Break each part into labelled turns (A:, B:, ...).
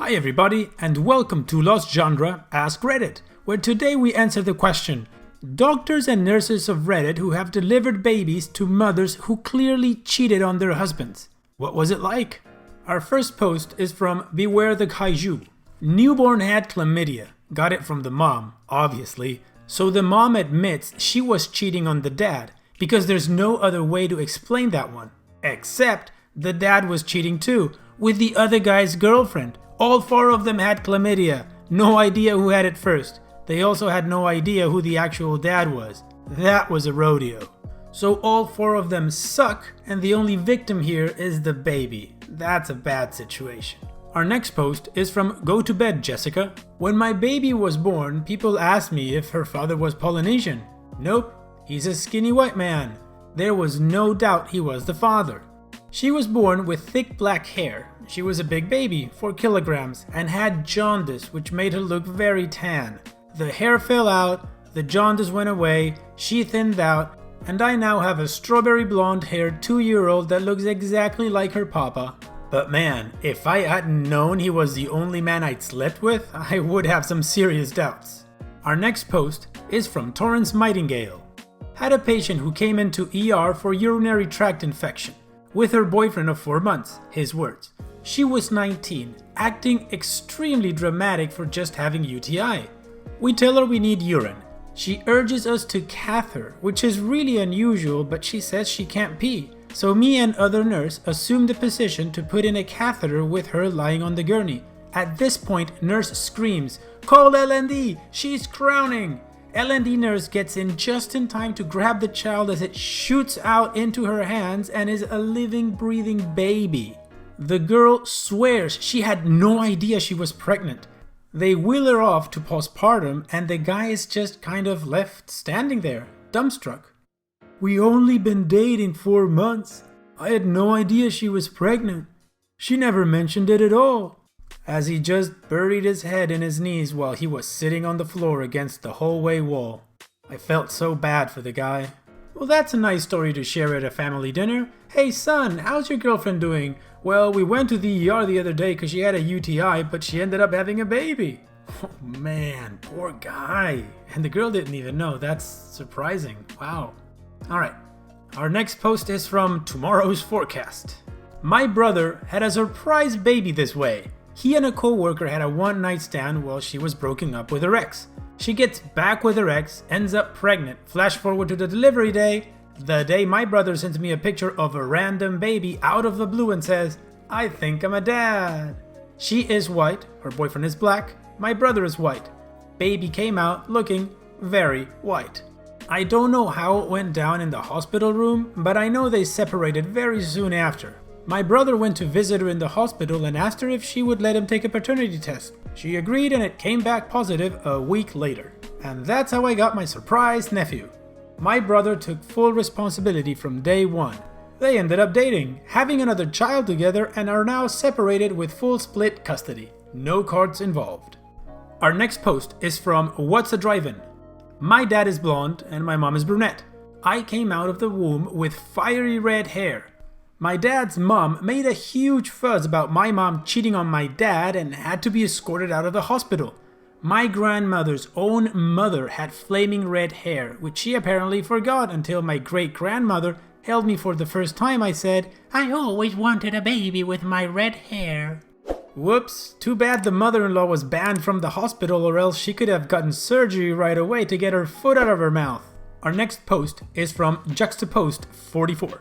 A: Hi everybody, and welcome to Lost Genre Ask Reddit, where today we answer the question: doctors and nurses of Reddit who have delivered babies to mothers who clearly cheated on their husbands. What was it like? Our first post is from Beware the Kaiju. Newborn had chlamydia. Got it from the mom, obviously. So the mom admits she was cheating on the dad, because there's no other way to explain that one. Except the dad was cheating too, with the other guy's girlfriend. All four of them had chlamydia. No idea who had it first. They also had no idea who the actual dad was. That was a rodeo. So all four of them suck, and the only victim here is the baby. That's a bad situation. Our next post is from Go to Bed Jessica. When my baby was born, people asked me if her father was Polynesian. Nope, he's a skinny white man. There was no doubt he was the father. She was born with thick black hair. She was a big baby, 4 kilograms, and had jaundice, which made her look very tan. The hair fell out, the jaundice went away, she thinned out, and I now have a strawberry blonde haired 2-year-old that looks exactly like her papa. But man, if I hadn't known he was the only man I'd slept with, I would have some serious doubts. Our next post is from Torrance Nightingale. Had a patient who came into ER for urinary tract infection, with her boyfriend of 4 months, his words. She was 19, acting extremely dramatic for just having UTI. We tell her we need urine. She urges us to cath her, which is really unusual, but she says she can't pee. So me and other nurse assume the position to put in a catheter with her lying on the gurney. At this point, nurse screams, "Call LND, she's crowning!" LND nurse gets in just in time to grab the child as it shoots out into her hands and is a living, breathing baby. The girl swears she had no idea she was pregnant. They wheel her off to postpartum and the guy is just kind of left standing there, dumbstruck. "We only been dating 4 months. I had no idea she was pregnant. She never mentioned it at all." As he just buried his head in his knees while he was sitting on the floor against the hallway wall. I felt so bad for the guy. Well, that's a nice story to share at a family dinner. "Hey son, how's your girlfriend doing?" "Well, we went to the ER the other day because she had a UTI, but she ended up having a baby." Oh man, poor guy. And the girl didn't even know. That's surprising. Wow. Alright, our next post is from Tomorrow's Forecast. My brother had a surprise baby this way. He and a co-worker had a one-night stand while she was broken up with her ex. She gets back with her ex, ends up pregnant. Flash forward to the delivery day. The day my brother sends me a picture of a random baby out of the blue and says, "I think I'm a dad." She is white, her boyfriend is black, my brother is white. Baby came out looking very white. I don't know how it went down in the hospital room, but I know they separated very soon after. My brother went to visit her in the hospital and asked her if she would let him take a paternity test. She agreed and it came back positive a week later. And that's how I got my surprise nephew. My brother took full responsibility from day one. They ended up dating, having another child together, and are now separated with full split custody. No cards involved. Our next post is from What's a Drive-In. My dad is blonde and my mom is brunette. I came out of the womb with fiery red hair. My dad's mom made a huge fuss about my mom cheating on my dad and had to be escorted out of the hospital. My grandmother's own mother had flaming red hair, which she apparently forgot until my great-grandmother held me for the first time. I said, "I always wanted a baby with my red hair." Whoops, too bad the mother-in-law was banned from the hospital, or else she could have gotten surgery right away to get her foot out of her mouth. Our next post is from Juxtapost44.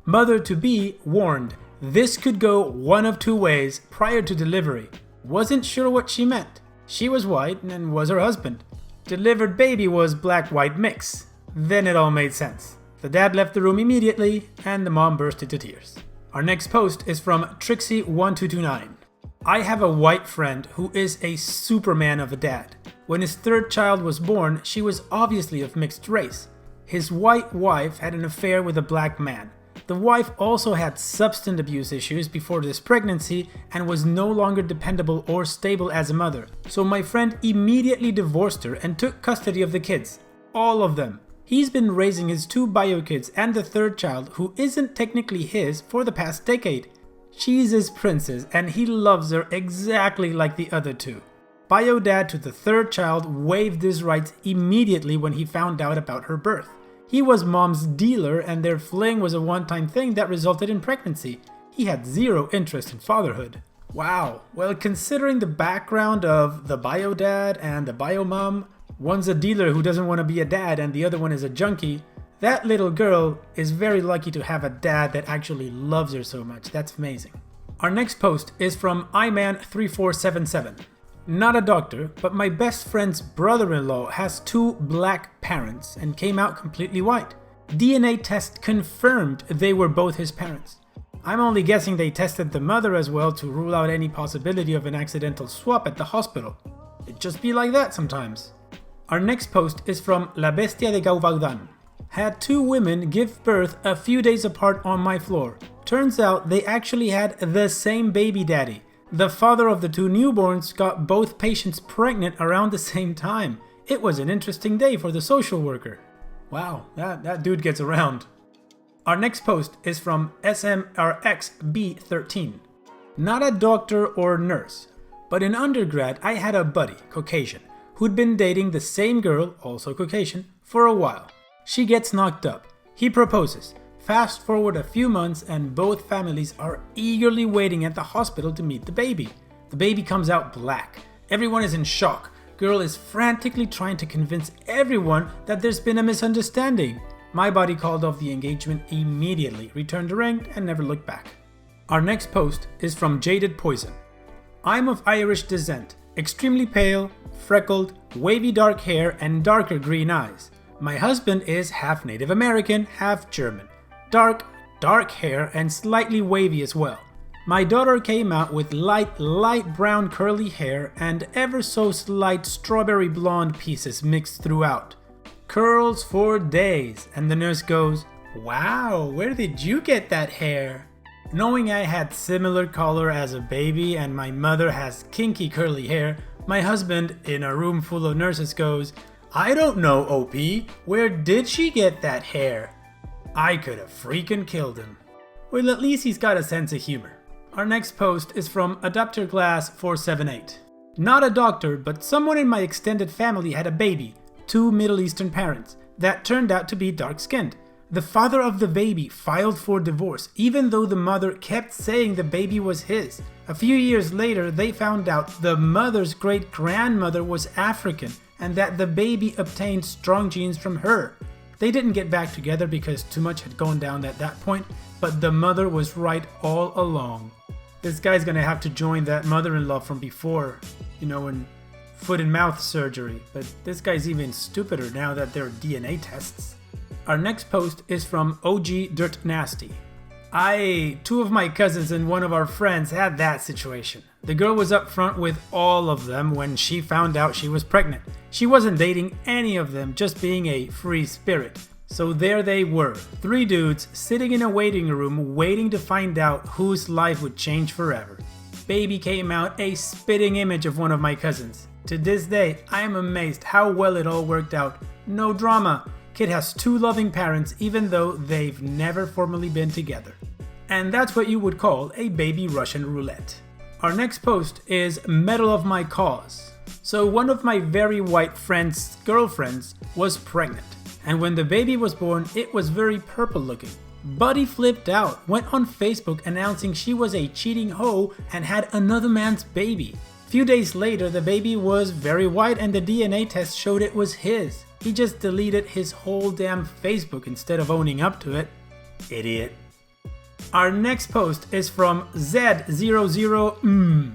A: Mother-to-be warned, this could go one of two ways prior to delivery. Wasn't sure what she meant. She was white and was her husband. Delivered baby was black-white mix. Then it all made sense. The dad left the room immediately and the mom burst into tears. Our next post is from Trixie1229. I have a white friend who is a superman of a dad. When his third child was born, she was obviously of mixed race. His white wife had an affair with a black man. The wife also had substance abuse issues before this pregnancy and was no longer dependable or stable as a mother. So my friend immediately divorced her and took custody of the kids. All of them. He's been raising his 2 bio kids and the third child, who isn't technically his, for the past decade. She's his princess and he loves her exactly like the other two. Bio dad to the third child waived his rights immediately when he found out about her birth. He was mom's dealer and their fling was a one-time thing that resulted in pregnancy. He had zero interest in fatherhood. Wow, well, considering the background of the bio dad and the bio mom, one's a dealer who doesn't want to be a dad and the other one is a junkie, that little girl is very lucky to have a dad that actually loves her so much. That's amazing. Our next post is from iman3477. Not a doctor, but my best friend's brother-in-law has two black parents and came out completely white. DNA test confirmed they were both his parents. I'm only guessing they tested the mother as well to rule out any possibility of an accidental swap at the hospital. It just be like that sometimes. Our next post is from La Bestia de Gauvaudan. Had two women give birth a few days apart on my floor. Turns out they actually had the same baby daddy. The father of the two newborns got both patients pregnant around the same time. It was an interesting day for the social worker. Wow, that dude gets around. Our next post is from SMRXB13. Not a doctor or nurse, but in undergrad I had a buddy, Caucasian, who'd been dating the same girl, also Caucasian, for a while. She gets knocked up. He proposes. Fast forward a few months and both families are eagerly waiting at the hospital to meet the baby. The baby comes out black. Everyone is in shock. Girl is frantically trying to convince everyone that there's been a misunderstanding. My buddy called off the engagement immediately, returned the ring, and never looked back. Our next post is from Jaded Poison. I'm of Irish descent, extremely pale, freckled, wavy dark hair, and darker green eyes. My husband is half Native American, half German. Dark hair and slightly wavy as well. My daughter came out with light brown curly hair and ever so slight strawberry blonde pieces mixed throughout. Curls for days, and the nurse goes, "Wow, where did you get that hair?" Knowing I had similar color as a baby and my mother has kinky curly hair, my husband, in a room full of nurses, goes, "I don't know, OP, where did she get that hair?" I could have freaking killed him. Well, at least he's got a sense of humor. Our next post is from AdapterClass478. Not a doctor, but someone in my extended family had a baby, two Middle Eastern parents, that turned out to be dark-skinned. The father of the baby filed for divorce, even though the mother kept saying the baby was his. A few years later, they found out the mother's great-grandmother was African, and that the baby obtained strong genes from her. They didn't get back together because too much had gone down at that point, but the mother was right all along. This guy's gonna have to join that mother-in-law from before, in foot and mouth surgery, but this guy's even stupider now that there are DNA tests. Our next post is from OG Dirt Nasty. Two of my cousins and one of our friends had that situation. The girl was up front with all of them when she found out she was pregnant. She wasn't dating any of them, just being a free spirit. So there they were, three dudes sitting in a waiting room waiting to find out whose life would change forever. Baby came out a spitting image of one of my cousins. To this day, I am amazed how well it all worked out. No drama. Kid has two loving parents even though they've never formally been together. And that's what you would call a baby Russian roulette. Our next post is Medal of My Cause. So one of my very white friend's girlfriends was pregnant. And when the baby was born, it was very purple looking. Buddy flipped out, went on Facebook announcing she was a cheating hoe and had another man's baby. Few days later, the baby was very white and the DNA test showed it was his. He just deleted his whole damn Facebook instead of owning up to it. Idiot. Our next post is from Z00.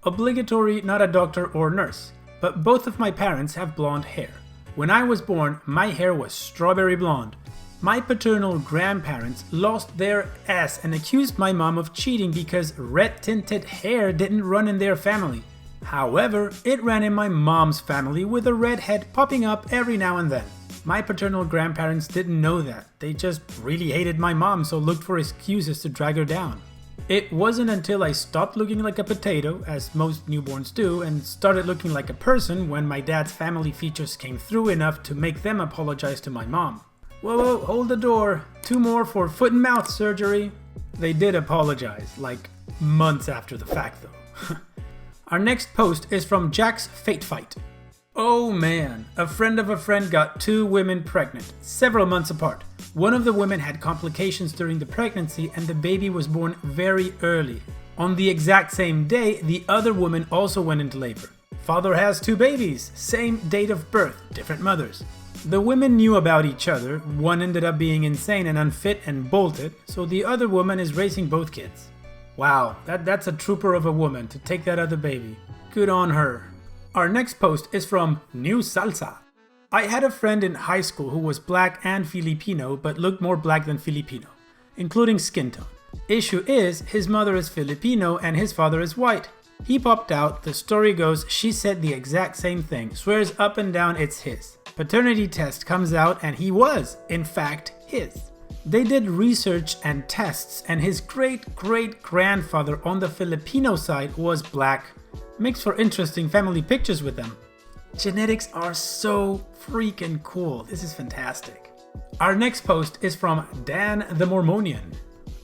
A: Obligatory, not a doctor or nurse, but both of my parents have blonde hair. When I was born, my hair was strawberry blonde. My paternal grandparents lost their ass and accused my mom of cheating because red-tinted hair didn't run in their family. However, it ran in my mom's family with a red head popping up every now and then. My paternal grandparents didn't know that. They just really hated my mom, so looked for excuses to drag her down. It wasn't until I stopped looking like a potato, as most newborns do, and started looking like a person when my dad's family features came through enough to make them apologize to my mom. Whoa, hold the door. 2 more for foot and mouth surgery. They did apologize, like months after the fact though. Our next post is from Jack's Fate Fight. Oh man, a friend of a friend got 2 women pregnant, several months apart. One of the women had complications during the pregnancy and the baby was born very early. On the exact same day, the other woman also went into labor. Father has 2 babies, same date of birth, different mothers. The women knew about each other, one ended up being insane and unfit and bolted, so the other woman is raising both kids. Wow, that's a trooper of a woman to take that other baby. Good on her. Our next post is from New Salsa. I had a friend in high school who was black and Filipino but looked more black than Filipino, including skin tone. Issue is, his mother is Filipino and his father is white. He popped out, the story goes, she said the exact same thing, swears up and down it's his. Paternity test comes out and he was, in fact, his. They did research and tests and his great-great-grandfather on the Filipino side was black. Makes for interesting family pictures with them. Genetics are so freaking cool. This is fantastic. Our next post is from Dan the Mormonian.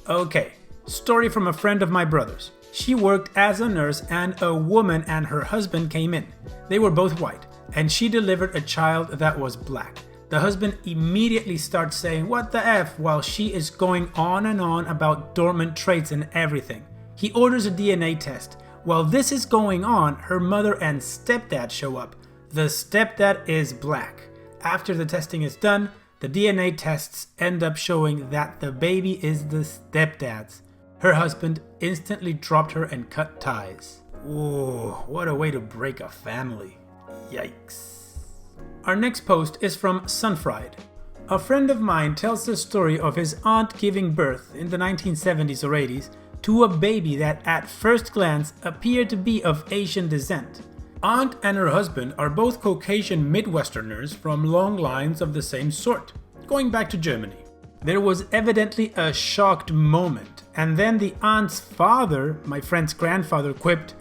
A: Okay, story from a friend of my brother's. She worked as a nurse and a woman and her husband came in. They were both white and she delivered a child that was black. The husband immediately starts saying what the F while she is going on and on about dormant traits and everything. He orders a DNA test. While this is going on, her mother and stepdad show up. The stepdad is black. After the testing is done, the DNA tests end up showing that the baby is the stepdad's. Her husband instantly dropped her and cut ties. Ooh, what a way to break a family. Yikes. Our next post is from Sunfried. A friend of mine tells the story of his aunt giving birth in the 1970s or 80s to a baby that at first glance appeared to be of Asian descent. Aunt and her husband are both Caucasian Midwesterners from long lines of the same sort, going back to Germany. There was evidently a shocked moment, and then the aunt's father, my friend's grandfather, quipped,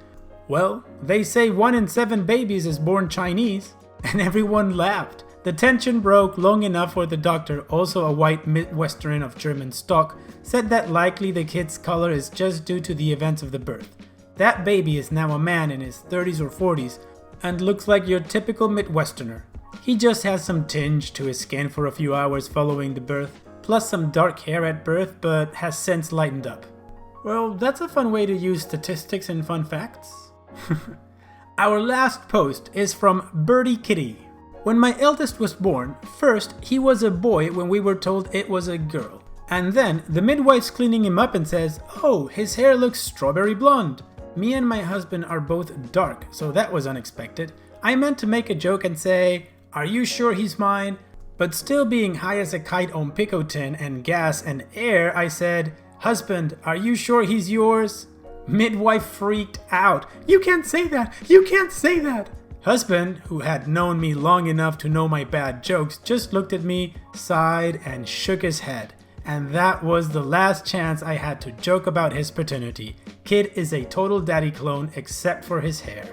A: "Well, they say 1 in 7 babies is born Chinese," and everyone laughed. The tension broke long enough for the doctor, also a white Midwestern of German stock, said that likely the kid's color is just due to the events of the birth. That baby is now a man in his 30s or 40s and looks like your typical Midwesterner. He just has some tinge to his skin for a few hours following the birth, plus some dark hair at birth, but has since lightened up. Well, that's a fun way to use statistics and fun facts. Our last post is from Birdie Kitty. When my eldest was born, first he was a boy when we were told it was a girl. And then the midwife's cleaning him up and says, "Oh, his hair looks strawberry blonde." Me and my husband are both dark, so that was unexpected. I meant to make a joke and say, "Are you sure he's mine?" But still being high as a kite on picotin and gas and air, I said, "Husband, are you sure he's yours?" Midwife freaked out. "You can't say that! You can't say that!" Husband, who had known me long enough to know my bad jokes, just looked at me, sighed, and shook his head. And that was the last chance I had to joke about his paternity. Kid is a total daddy clone except for his hair.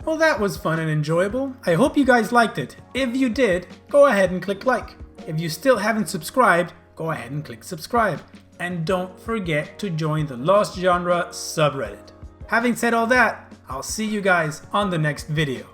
A: Well, that was fun and enjoyable. I hope you guys liked it. If you did, go ahead and click like. If you still haven't subscribed, go ahead and click subscribe. And don't forget to join the Lost Genre subreddit. Having said all that, I'll see you guys on the next video.